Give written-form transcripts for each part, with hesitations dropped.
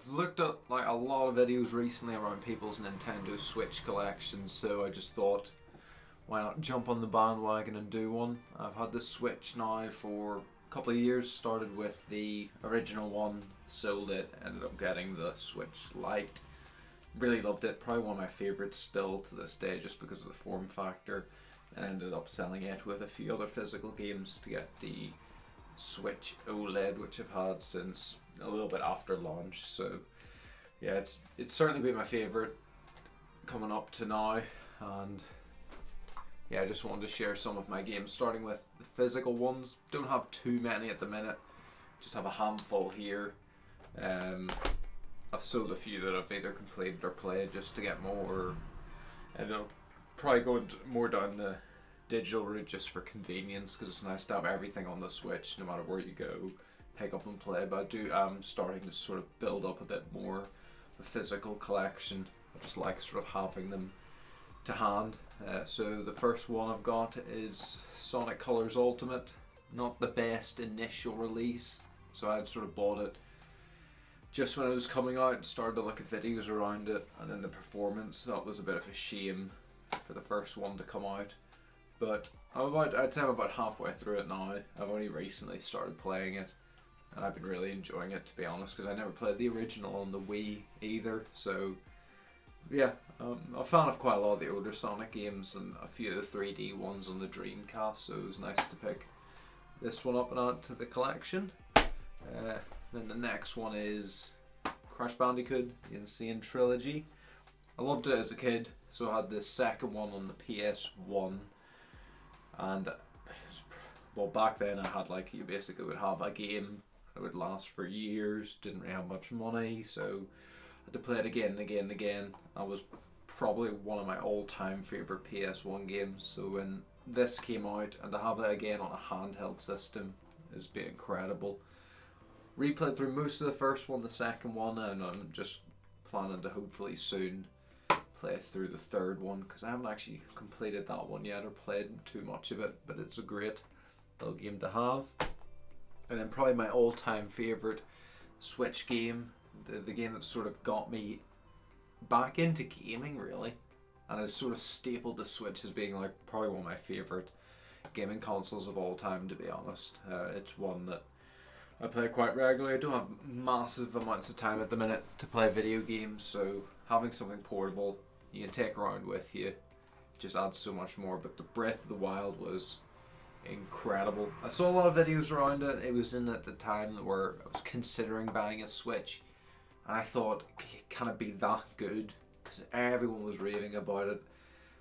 looked at like a lot of videos recently around people's Nintendo Switch collections, so I just thought, why not jump on the bandwagon and do one? I've had the Switch now for a couple of years. Started with the original one, sold it, ended up getting the Switch Lite. Really loved it, probably one of my favourites still to this day just because of the form factor. And ended up selling it with a few other physical games to get the Switch OLED, which I've had since a little bit after launch. So yeah, it's certainly been my favourite coming up to now, and yeah, I just wanted to share some of my games, starting with the physical ones. Don't have too many at the minute, just have a handful here. I've sold a few that I've either completed or played just to get more, and I'll probably go more down the digital route just for convenience, because it's nice to have everything on the Switch no matter where you go, pick up and play. But I'm starting to sort of build up a bit more a physical collection. I just like sort of having them to hand. So the first one I've got is Sonic Colors Ultimate. Not the best initial release, so I had sort of bought it just when it was coming out and started to look at videos around it, and then the performance, that was a bit of a shame for the first one to come out. But I'd say I'm about halfway through it now. I've only recently started playing it, and I've been really enjoying it, to be honest, because I never played the original on the Wii either. So yeah, I'm a fan of quite a lot of the older Sonic games and a few of the 3D ones on the Dreamcast, so it was nice to pick this one up and add to the collection. Then the next one is Crash Bandicoot, the Insane Trilogy. I loved it as a kid, so I had the second one on the PS1, and well, back then I had, like, you basically would have a game that would last for years, didn't really have much money, so I had to play it again and again and again. That was probably one of my all-time favourite PS1 games, so when this came out and to have it again on a handheld system has been incredible. Replayed through most of the first one, the second one, and I'm just planning to hopefully soon play through the third one, because I haven't actually completed that one yet or played too much of it, but it's a great little game to have. And then probably my all-time favourite Switch game, the game that sort of got me back into gaming really, and has sort of stapled the Switch as being like probably one of my favourite gaming consoles of all time, to be honest. It's one that I play quite regularly. I don't have massive amounts of time at the minute to play video games, so having something portable you can take around with you just adds so much more. But the Breath of the Wild was incredible. I saw a lot of videos around it. It was in at the time where I was considering buying a Switch, and I thought, can it be that good? Because everyone was raving about it.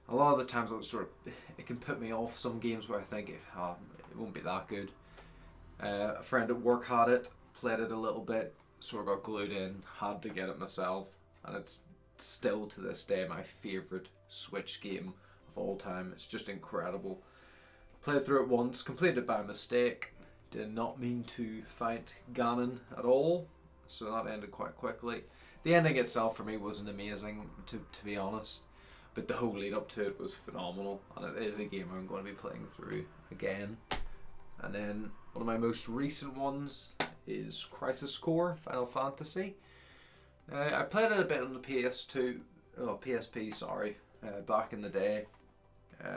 A lot of the times it can put me off some games where I think it won't be that good. A friend at work had it, played it a little bit, sort of got glued in, had to get it myself, and it's still to this day my favourite Switch game of all time. It's just incredible. Played through it once, completed it by mistake, did not mean to fight Ganon at all, so that ended quite quickly. The ending itself for me wasn't amazing, to be honest, but the whole lead up to it was phenomenal, and it is a game I'm going to be playing through again. And then one of my most recent ones is Crisis Core Final Fantasy. I played it a bit on the PSP, back in the day.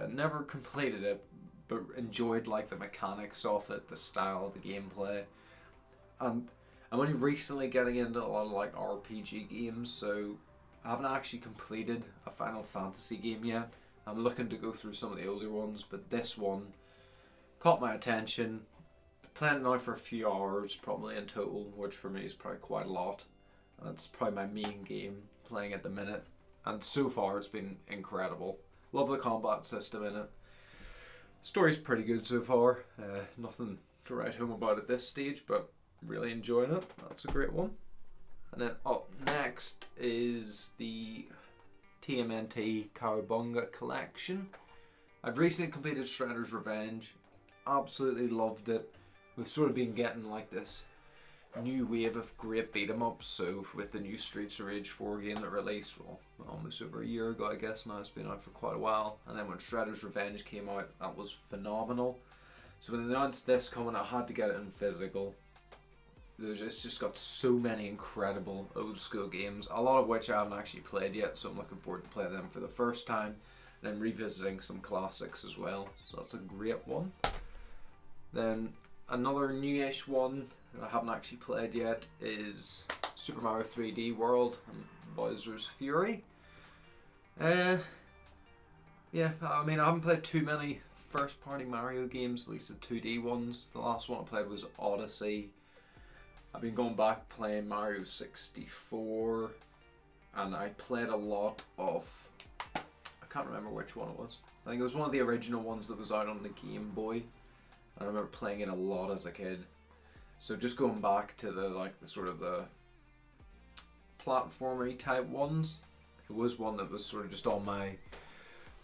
Never completed it, but enjoyed like the mechanics of it, the style of the gameplay. And I'm only recently getting into a lot of like RPG games, so I haven't actually completed a Final Fantasy game yet. I'm looking to go through some of the older ones, but this one caught my attention. Playing it now for a few hours probably in total, which for me is probably quite a lot. And it's probably my main game playing at the minute. And so far it's been incredible. Love the combat system in it. Story's pretty good so far. Nothing to write home about at this stage, but really enjoying it. That's a great one. And then up next is the TMNT Cowabunga collection. I've recently completed Shredder's Revenge. Absolutely loved it. We've sort of been getting like this new wave of great beat 'em ups, so with the new Streets of Rage 4 game that released, well, almost over a year ago I guess now, it's been out for quite a while, and then when Shredder's Revenge came out, that was phenomenal. So when they announced this coming, I had to get it in physical. it's just got so many incredible old school games, a lot of which I haven't actually played yet, so I'm looking forward to playing them for the first time, and then revisiting some classics as well, so that's a great one. Then another newish one that I haven't actually played yet is Super Mario 3D World and Bowser's Fury. Yeah, I mean, I haven't played too many first party Mario games, at least the 2D ones. The last one I played was Odyssey. I've been going back playing Mario 64, and I played a lot of, I can't remember which one it was. I think it was one of the original ones that was out on the Game Boy. I remember playing it a lot as a kid. So just going back to the sort of the platformy type ones, it was one that was sort of just on my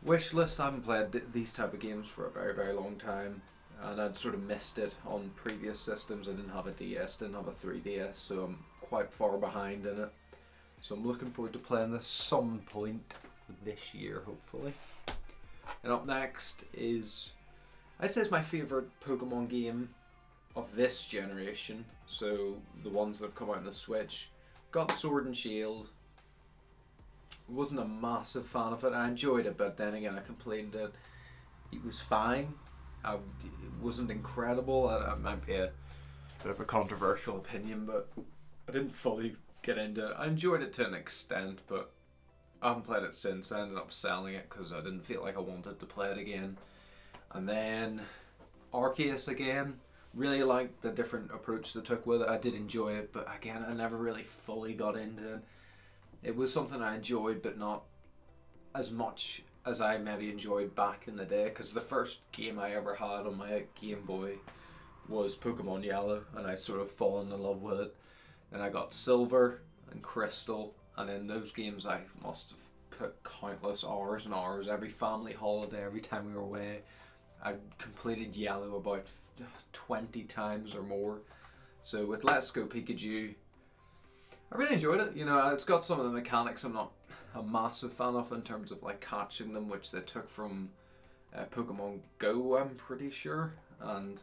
wish list. I haven't played these type of games for a very, very long time, and I'd sort of missed it on previous systems. I didn't have a DS, didn't have a 3DS, so I'm quite far behind in it. So I'm looking forward to playing this some point this year, hopefully. And up next is, I'd say it's my favourite Pokemon game of this generation, so the ones that have come out on the Switch. Got Sword and Shield. Wasn't a massive fan of it. I enjoyed it, but then again I complained that it was fine. It wasn't incredible. It might be a bit of a controversial opinion, but I didn't fully get into it. I enjoyed it to an extent, but I haven't played it since. I ended up selling it because I didn't feel like I wanted to play it again. And then Arceus again. Really liked the different approach they took with it. I did enjoy it, but again, I never really fully got into it. It was something I enjoyed, but not as much as I maybe enjoyed back in the day, because the first game I ever had on my Game Boy was Pokemon Yellow, and I sort of fallen in love with it. Then I got Silver and Crystal, and in those games I must have put countless hours and hours. Every family holiday, every time we were away, I completed Yellow about 20 times or more. So with Let's Go Pikachu, I really enjoyed it. You know, it's got some of the mechanics I'm not a massive fan of in terms of like catching them, which they took from Pokemon Go, I'm pretty sure. And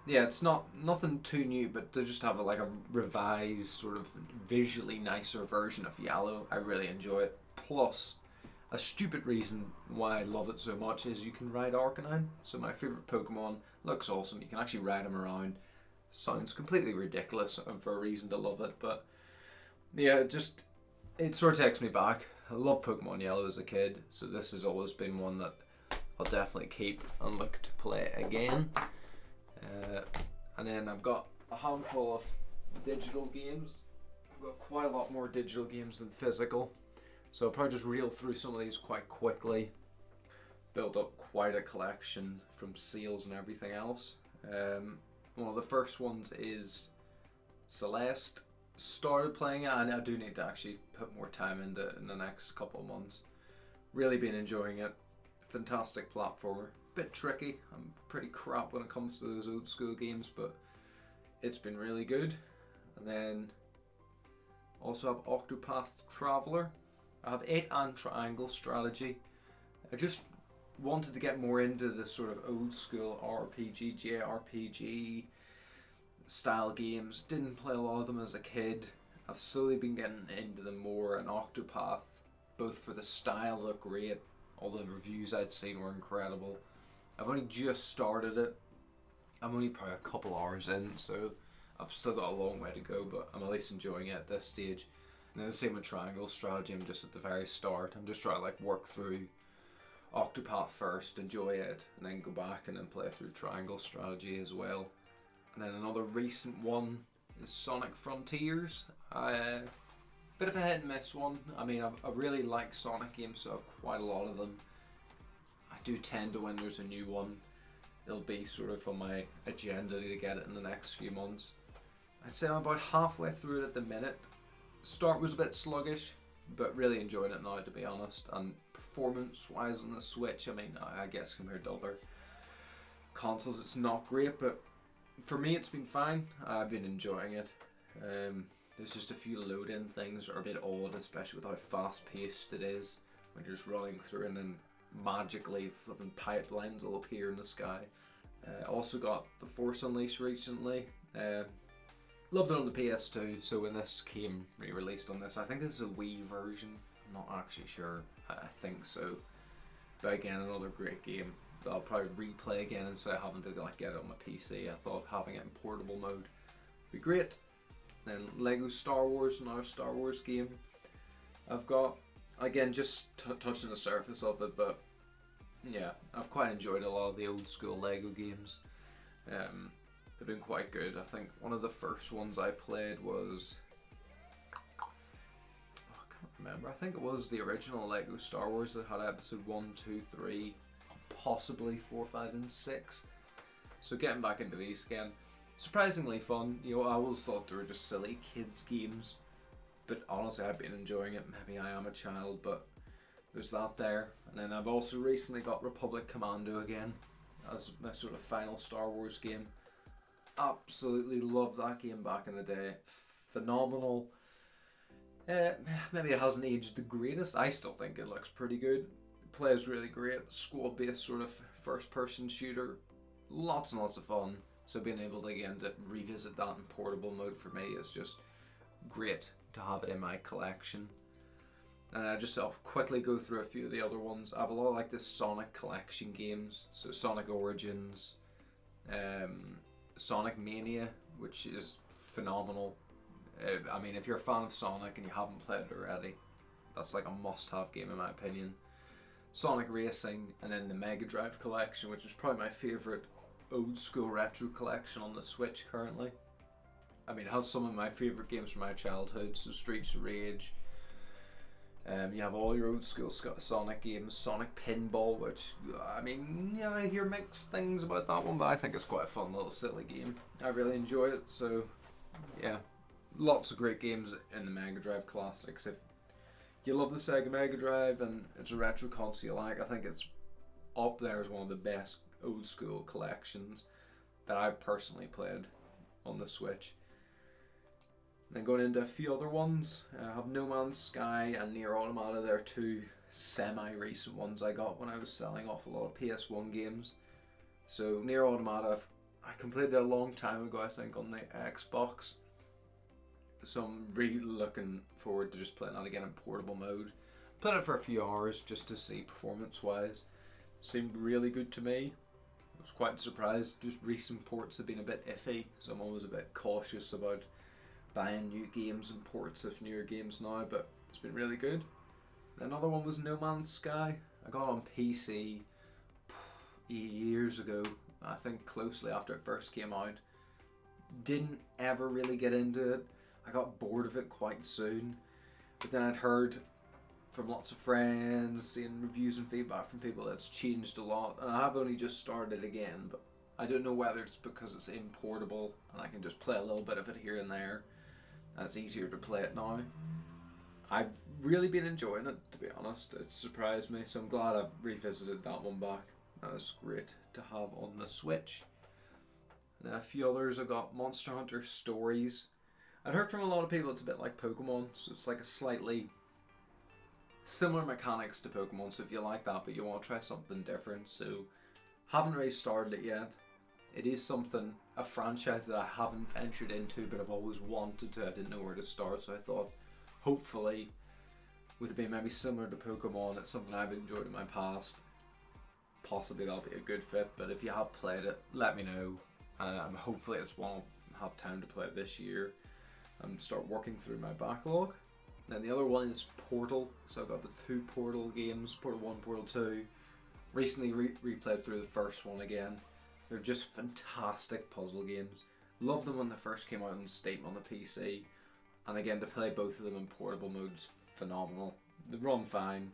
yeah, it's nothing too new, but to just have a revised, sort of visually nicer version of Yellow, I really enjoy it. Plus, a stupid reason why I love it so much is you can ride Arcanine. So my favourite Pokemon, looks awesome. You can actually ride him around. Sounds completely ridiculous for a reason to love it, but yeah, it sort of takes me back. I love Pokemon Yellow as a kid, so this has always been one that I'll definitely keep and look to play again. And then I've got a handful of digital games. I've got quite a lot more digital games than physical, so I'll probably just reel through some of these quite quickly. Built up quite a collection from sales and everything else. One of the first ones is Celeste. Started playing it, and I do need to actually put more time into it in the next couple of months. Really been enjoying it. Fantastic platformer. Bit tricky. I'm pretty crap when it comes to those old school games, but it's been really good. And then also have Octopath Traveler. I have 8 and Triangle Strategy. I just wanted to get more into this sort of old school RPG, JRPG style games. Didn't play a lot of them as a kid. I've slowly been getting into them more, and Octopath, both for the style, look great. All the reviews I'd seen were incredible. I've only just started it. I'm only probably a couple hours in, so I've still got a long way to go, but I'm at least enjoying it at this stage. And then the same with Triangle Strategy. I'm just at the very start. I'm just trying to work through Octopath first, enjoy it, and then go back and then play through Triangle Strategy as well. And then another recent one is Sonic Frontiers. Bit of a hit and miss one. I mean, I really like Sonic games, so I have quite a lot of them. I do tend to, when there's a new one, it'll be sort of on my agenda to get it in the next few months. I'd say I'm about halfway through it at the minute. Start was a bit sluggish, but really enjoying it now, to be honest. And performance-wise on the Switch, I mean, I guess compared to other consoles, it's not great, but for me, it's been fine. I've been enjoying it. There's just a few load-in things that are a bit odd, especially with how fast-paced it is when you're just running through and then magically flipping pipelines will appear in the sky. Also got The Force Unleashed recently. Loved it on the PS2, so when this came re-released on this, I think this is a Wii version, I'm not actually sure, I think so. But again, another great game that I'll probably replay again instead of having to like get it on my PC. I thought having it in portable mode would be great. Then Lego Star Wars, another Star Wars game I've got. Again, just touching the surface of it, but yeah, I've quite enjoyed a lot of the old school Lego games. They've been quite good. I think one of the first ones I played was, I can't remember, I think it was the original Lego Star Wars that had episode 1, 2, 3, possibly 4, 5 and 6. So getting back into these again, surprisingly fun. You know, I always thought they were just silly kids games, but honestly I've been enjoying it. Maybe I am a child, but there's that there. And then I've also recently got Republic Commando again as my sort of final Star Wars game. Absolutely loved that game back in the day. Phenomenal. Maybe it hasn't aged the greatest. I still think it looks pretty good. It plays really great. Squad-based sort of first-person shooter. Lots and lots of fun. So being able to again to revisit that in portable mode for me is just great to have it in my collection. And I'll quickly go through a few of the other ones. I have a lot of like the Sonic collection games. So Sonic Origins, Sonic Mania, which is phenomenal. I mean, if you're a fan of Sonic and you haven't played it already, that's like a must-have game in my opinion. Sonic Racing, and then the Mega Drive collection, which is probably my favourite old school retro collection on the Switch currently. I mean, it has some of my favourite games from my childhood, so Streets of Rage. You have all your old school Sonic games, Sonic Pinball, which, I mean, yeah, I hear mixed things about that one, but I think it's quite a fun little silly game. I really enjoy it, so yeah, lots of great games in the Mega Drive classics. If you love the Sega Mega Drive and it's a retro console you like, I think it's up there as one of the best old school collections that I've personally played on the Switch. Then going into a few other ones, I have No Man's Sky and Nier Automata. They're two semi-recent ones I got when I was selling off a lot of PS1 games. So Nier Automata, I completed it a long time ago, I think, on the Xbox. So I'm really looking forward to just playing that again in portable mode. Played it for a few hours just to see performance-wise. Seemed really good to me. I was quite surprised. Just recent ports have been a bit iffy, so I'm always a bit cautious about buying new games and ports of newer games now, but it's been really good. Another one was No Man's Sky. I got it on PC years ago, I think closely after it first came out. Didn't ever really get into it. I got bored of it quite soon, but then I'd heard from lots of friends, seeing reviews and feedback from people that it's changed a lot, and I have only just started again, but I don't know whether it's because it's in portable and I can just play a little bit of it here and there. It's easier to play it now. I've really been enjoying it, to be honest. It surprised me, so I'm glad I've revisited that one back. That is great to have on the Switch. And then a few others. I got Monster Hunter Stories. I'd heard from a lot of people it's a bit like Pokemon, so it's like a slightly similar mechanics to Pokemon, so if you like that but you want to try something different, so haven't really started it yet. It is something, a franchise that I haven't ventured into, but I've always wanted to. I didn't know where to start, so I thought, hopefully, with it being maybe similar to Pokemon, it's something I've enjoyed in my past. Possibly that'll be a good fit, but if you have played it, let me know. Hopefully it's one I'll have time to play this year and start working through my backlog. Then the other one is Portal, so I've got the two Portal games, Portal 1, Portal 2. Recently replayed through the first one again. They're just fantastic puzzle games. Loved them when they first came out on Steam on the PC. And again, to play both of them in portable mode's phenomenal. They run fine.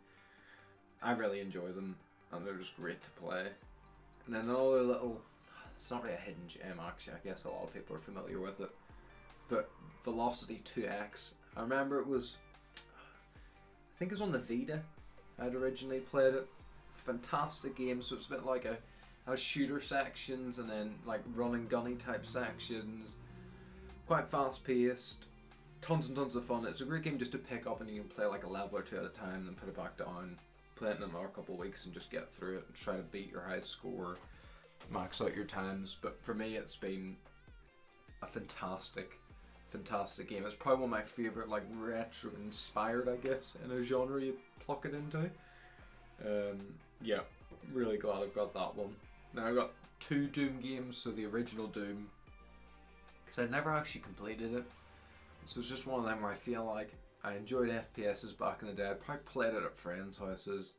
I really enjoy them, and they're just great to play. And then another little, it's not really a hidden gem actually, I guess a lot of people are familiar with it, but Velocity 2X. I remember it was, I think it was on the Vita I'd originally played it. Fantastic game, so it's a bit like a shooter sections and then like run and gunny type sections. Quite fast paced, tons and tons of fun. It's a great game just to pick up and you can play like a level or two at a time, then put it back down, play it in another couple of weeks and just get through it and try to beat your highest score, max out your times. But for me it's been a fantastic fantastic game. It's probably one of my favourite, like, retro inspired, I guess, in a genre you pluck it into. Yeah, really glad I've got that one. Now I've got 2 Doom games, so the original Doom, because I never actually completed it. So it's just one of them where I feel like I enjoyed FPSs back in the day. I probably played it at friends' houses,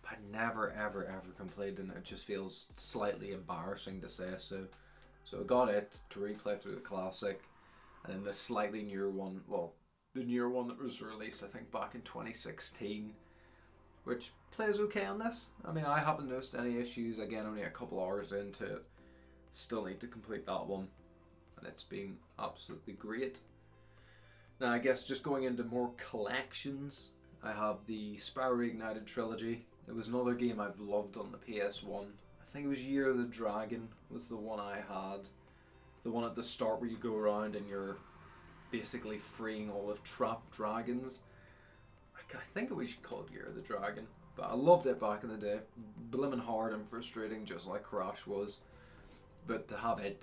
but I never ever completed it. It just feels slightly embarrassing to say so. So I got it to replay through the classic, and then the slightly newer one, well, the newer one that was released I think back in 2016, which plays okay on this. I mean, I haven't noticed any issues. Again, only a couple hours into it. Still need to complete that one, and it's been absolutely great. Now I guess just going into more collections, I have the Spyro Reignited trilogy. It was another game I've loved on the PS1. I think it was Year of the Dragon was the one I had. The one at the start where you go around and you're basically freeing all of trapped dragons. I think it was called Year of the Dragon. But I loved it back in the day. Blimmin' hard and frustrating, just like Crash was. But to have it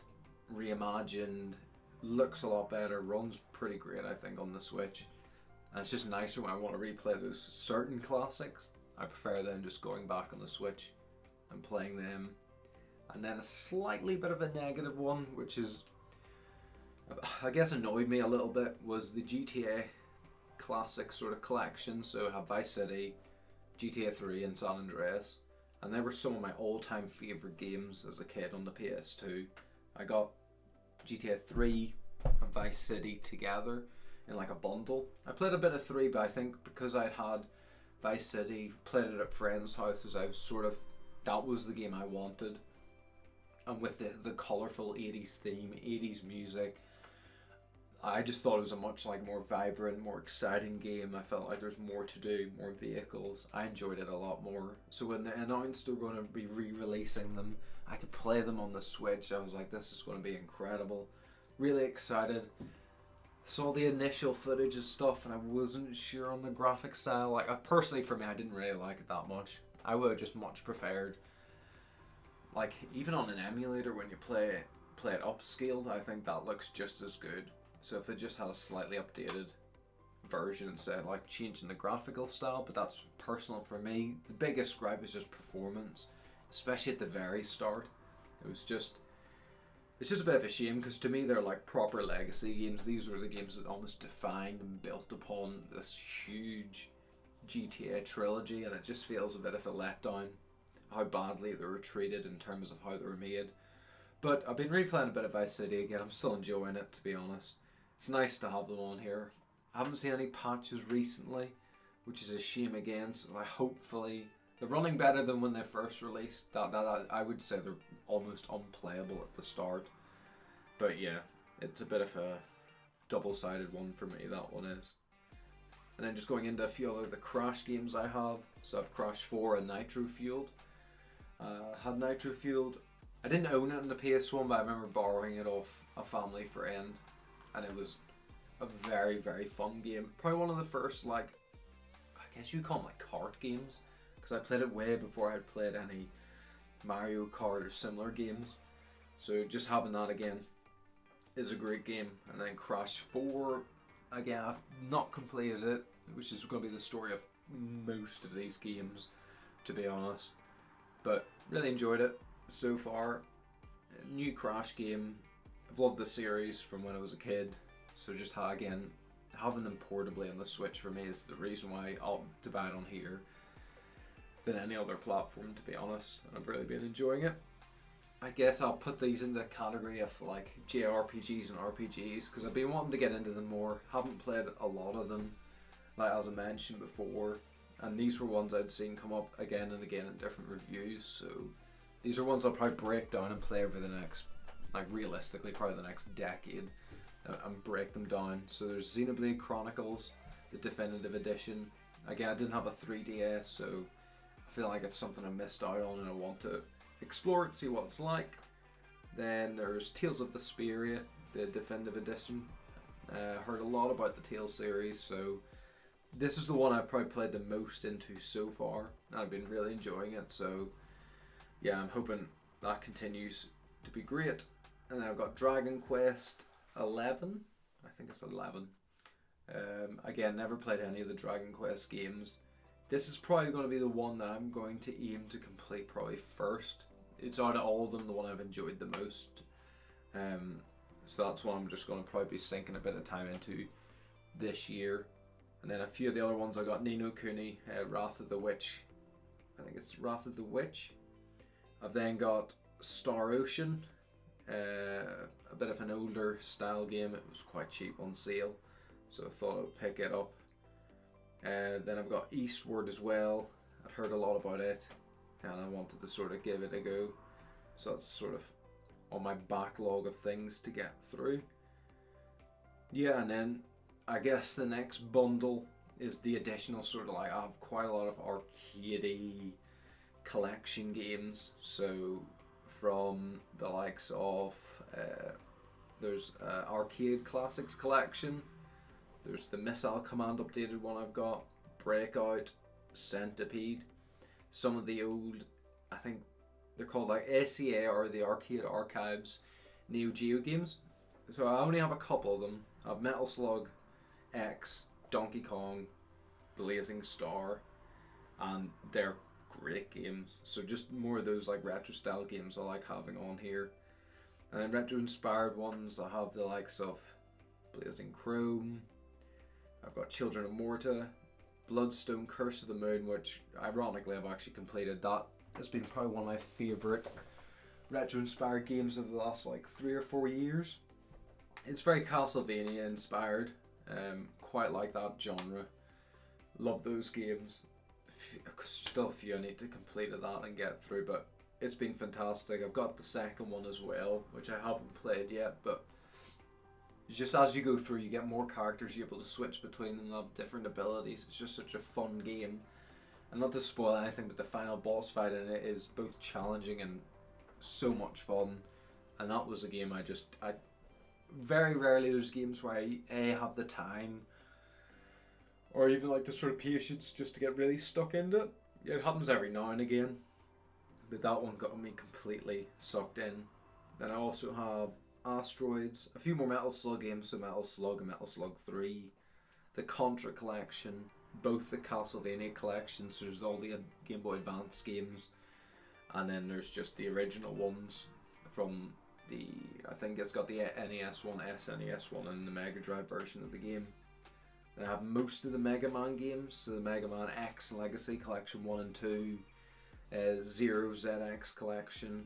reimagined, looks a lot better, runs pretty great I think on the Switch. And it's just nicer when I want to replay those certain classics. I prefer then just going back on the Switch and playing them. And then a slightly bit of a negative one, which is, I guess, annoyed me a little bit, was the GTA classic sort of collection. So I have Vice City, GTA 3 and San Andreas. And they were some of my all-time favourite games as a kid on the PS2. I got GTA 3 and Vice City together in like a bundle. I played a bit of 3, but I think because I'd had Vice City, played it at friends' houses, I was sort of, that was the game I wanted. And with the colourful 80s theme, 80s music, I just thought it was a much like more vibrant, more exciting game. I felt like there's more to do, more vehicles. I enjoyed it a lot more. So when they announced they were going to be re-releasing them, I could play them on the Switch. I was like, this is going to be incredible. Really excited. Saw the initial footage and stuff, and I wasn't sure on the graphic style. Like, personally for me, I didn't really like it that much. I would have just much preferred, like, even on an emulator when you play it upscaled, I think that looks just as good. So if they just had a slightly updated version instead, like changing the graphical style, but that's personal for me. The biggest gripe is just performance, especially at the very start. It's just a bit of a shame, because to me they're like proper legacy games. These were the games that almost defined and built upon this huge GTA trilogy, and it just feels a bit of a letdown how badly they were treated in terms of how they were made. But I've been replaying a bit of Vice City again. I'm still enjoying it, to be honest. It's nice to have them on here. I haven't seen any patches recently, which is a shame again. So hopefully they're running better than when they first released. That I would say they're almost unplayable at the start. But yeah, it's a bit of a double-sided one for me, that one is. And then just going into a few other the Crash games I have. So I have Crash 4 and Nitro Fueled. Had Nitro Fueled. I didn't own it on the PS1, but I remember borrowing it off a family friend, and it was a very, very fun game. Probably one of the first, like, I guess you would call them like kart games, because I played it way before I had played any Mario Kart or similar games. So just having that again is a great game. And then Crash 4, again, I've not completed it, which is going to be the story of most of these games, to be honest. But really enjoyed it so far. A new Crash game. I've loved the series from when I was a kid. So just again, having them portably on the Switch for me is the reason why I'll to buy it on here than any other platform, to be honest. And I've really been enjoying it. I guess I'll put these in the category of like JRPGs and RPGs, because I've been wanting to get into them more. Haven't played a lot of them, like as I mentioned before. And these were ones I'd seen come up again and again in different reviews. So these are ones I'll probably break down and play over the next, like realistically, probably the next decade, and break them down. So there's Xenoblade Chronicles, the definitive edition. Again, I didn't have a 3DS, so I feel like it's something I missed out on, and I want to explore it, see what it's like. Then there's Tales of Vesperia, the definitive edition. Heard a lot about the Tales series, so this is the one I've probably played the most into so far, and I've been really enjoying it. So yeah, I'm hoping that continues to be great. And then I've got Dragon Quest 11, I think it's 11. Again, never played any of the Dragon Quest games. This is probably going to be the one that I'm going to aim to complete probably first. It's out of all of them the one I've enjoyed the most. So that's one I'm just going to probably be sinking a bit of time into this year. And then a few of the other ones I got: Ni no Kuni, Wrath of the Witch. I think it's Wrath of the Witch. I've then got Star Ocean, a bit of an older style game. It was quite cheap on sale, so I thought I would pick it up. Then I've got Eastward as well. I'd heard a lot about it and I wanted to sort of give it a go. So that's sort of on my backlog of things to get through. Yeah, and then I guess the next bundle is the additional sort of like, I have quite a lot of arcadey collection games. So from the likes of, there's Arcade Classics Collection, there's the Missile Command updated one I've got, Breakout, Centipede, some of the old, I think they're called like ACA or the Arcade Archives Neo Geo games. So I only have a couple of them. I have Metal Slug X, Donkey Kong, Blazing Star, and they're great games. So just more of those like retro style games I like having on here. And then retro inspired ones, I have the likes of Blazing Chrome, I've got Children of Morta, Bloodstone, Curse of the Moon, which ironically I've actually completed. That has been probably one of my favourite retro inspired games of the last like 3 or 4 years. It's very Castlevania inspired, quite like that genre. Love those games. Still a few I need to complete of that and get through, but it's been fantastic. I've got the second one as well, which I haven't played yet, but just as you go through, you get more characters, you're able to switch between them, have different abilities. It's just such a fun game. And not to spoil anything, but the final boss fight in it is both challenging and so much fun. And that was a game I very rarely there's games where I have the time or even like the sort of patience just to get really stuck into it. It happens every now and again, but that one got me completely sucked in. Then I also have Asteroids, a few more Metal Slug games, so Metal Slug and Metal Slug 3, the Contra collection, both the Castlevania collections, so there's all the Game Boy Advance games, and then there's just the original ones from the, I think it's got the NES one, SNES one, and the Mega Drive version of the game. Then I have most of the Mega Man games, so the Mega Man X Legacy Collection 1 and 2, Zero ZX Collection,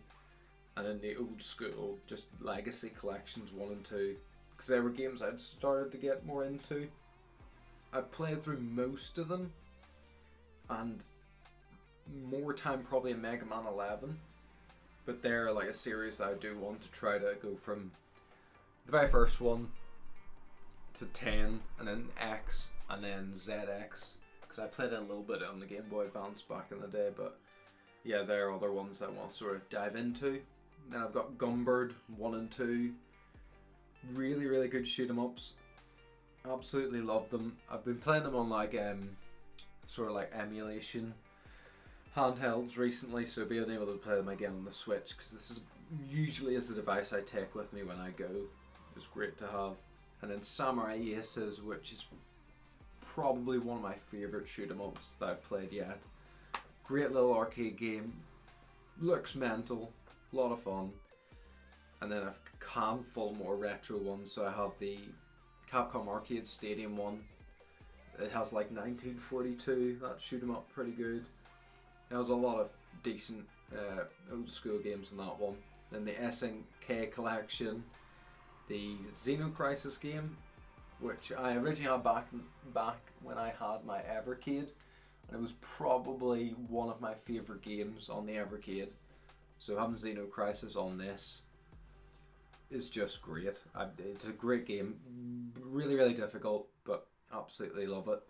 and then the old school, just Legacy Collections 1 and 2, because they were games I'd started to get more into. I've played through most of them, and more time probably in Mega Man 11, but they're like a series that I do want to try to go from the very first one to 10, and then X, and then ZX, because I played it a little bit on the Game Boy Advance back in the day, but yeah, there are other ones I want to sort of dive into. Then I've got Gumbird 1 and 2, really, really good shoot 'em ups. Absolutely love them. I've been playing them on like sort of like emulation handhelds recently, so being able to play them again on the Switch, because this is usually is the device I take with me when I go. It's great to have. And then Samurai Aces, which is probably one of my favourite shoot 'em ups that I've played yet. Great little arcade game, looks mental, a lot of fun. And then a handful more retro ones, so I have the Capcom Arcade Stadium one. It has like 1942, that shoot 'em up pretty good. It has a lot of decent old school games in that one. Then the SNK collection, the Xenocrisis game, which I originally had back when I had my Evercade, and it was probably one of my favourite games on the Evercade. So having Xenocrisis on this is just great. It's a great game, really, really difficult, but absolutely love it.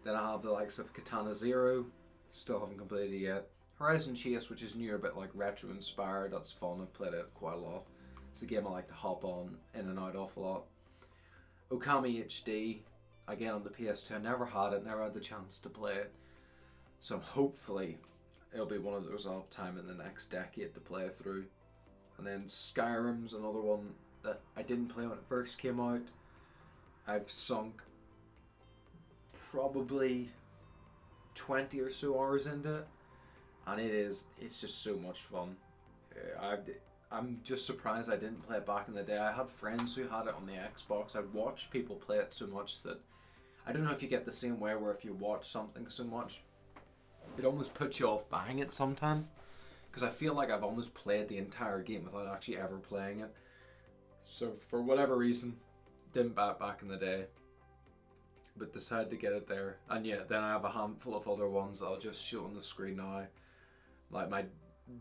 Then I have the likes of Katana Zero, still haven't completed it yet. Horizon Chase, which is newer but like retro inspired, that's fun, I've played it quite a lot. It's a game I like to hop on in and out of a lot. Okami HD, again on the PS2, I never had it, never had the chance to play it. So hopefully it'll be one of those I'll have time in the next decade to play through. And then Skyrim's another one that I didn't play when it first came out. I've sunk probably 20 or so hours into it, and it's just so much fun. I'm just surprised I didn't play it back in the day. I had friends who had it on the Xbox. I'd watched people play it so much that I don't know if you get the same way where if you watch something so much, it almost puts you off buying it sometime. Because I feel like I've almost played the entire game without actually ever playing it. So for whatever reason, didn't buy it back in the day, but decided to get it there. And yeah, then I have a handful of other ones that I'll just show on the screen now. Like my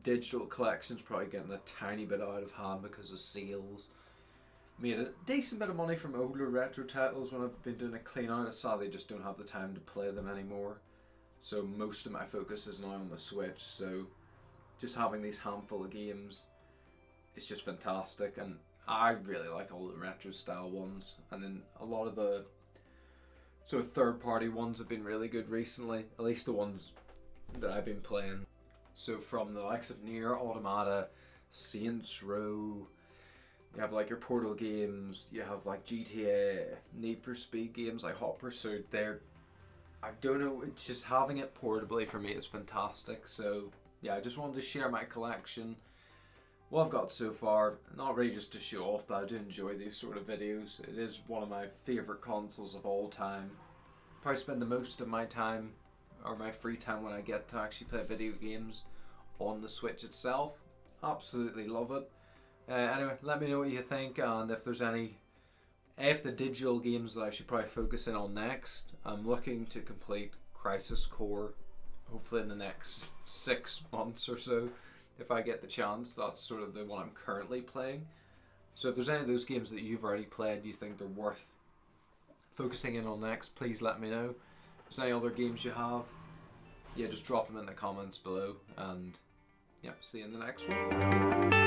digital collection's probably getting a tiny bit out of hand because of sales. Made a decent bit of money from older retro titles when I've been doing a clean out. I sadly just don't have the time to play them anymore. So most of my focus is now on the Switch. So just having these handful of games, it's just fantastic. And I really like all the retro style ones. And then a lot of the sort of third party ones have been really good recently. At least the ones that I've been playing. So from the likes of Nier Automata, Saints Row, you have like your Portal games, you have like GTA, Need for Speed games like Hot Pursuit. I don't know, it's just having it portably for me is fantastic. So yeah, I just wanted to share my collection, what I've got so far. Not really just to show off, but I do enjoy these sort of videos. It is one of my favourite consoles of all time. Probably spend the most of my time or my free time when I get to actually play video games on the Switch itself. Absolutely love it. Anyway, let me know what you think, and if there's any the digital games that I should probably focus in on next. I'm looking to complete Crisis Core hopefully in the next 6 months or so if I get the chance. That's sort of the one I'm currently playing. So if there's any of those games that you've already played you think they're worth focusing in on next, please let me know. If there's any other games you have, yeah, just drop them in the comments below, and yeah, see you in the next one.